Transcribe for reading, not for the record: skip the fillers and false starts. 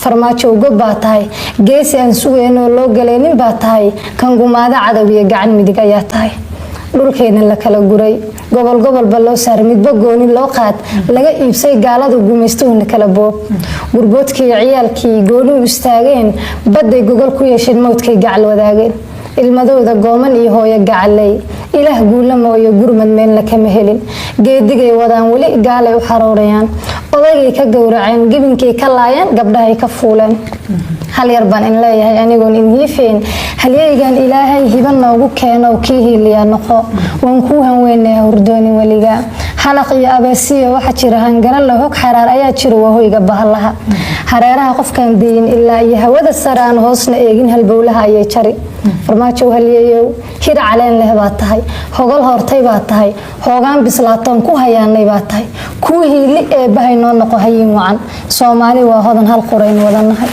farmaajo uga baatahay geesi aan sugayno loo galeenin baa tahay kan gumaada cadawiga gacan midig ayaa tahay dhulkeena la kala guray gobol gobolba loo saaray midba gooni loo qaad laga iibsay gaalada gumaystuhuna kala boob gurboodkii ciyaalkii gooni u istaageen baday gogol ku yeesheen mowdkay gacal wadaageen ilmadooda gooman iyo hooyo gacalay ilaah guula mooyo gurmad meelna kama helin geedigay wadaan weli gaalay u xaroorayaan odaygay ka gowraceen gibinkay ka laayeen gabdhahay ka fuuleen hal yar baan in leeyahay anigoon in hiifeen halyaygan ilaahay hiba noogu keeno kii hiiliya noqo waan ku hanweynaa hurdooni waliga xalaq iyo abeesiyo waxa jira hangara la hog xaraar ayaa jira wahoyga bahalaha hareeraha qofkan deeyin ilaa iyo hawada saraan hoosna eegin halbowlaha ayay jari farmaajo halyeeyow hir caleen leh baa tahay hogol hortay baa tahay hoogaan bislaatoon ku hayaanay baa tahay kuwii hiili ee bahay noo noqo hayin wacan Soomaali waa hodan hal qorayn wadanahay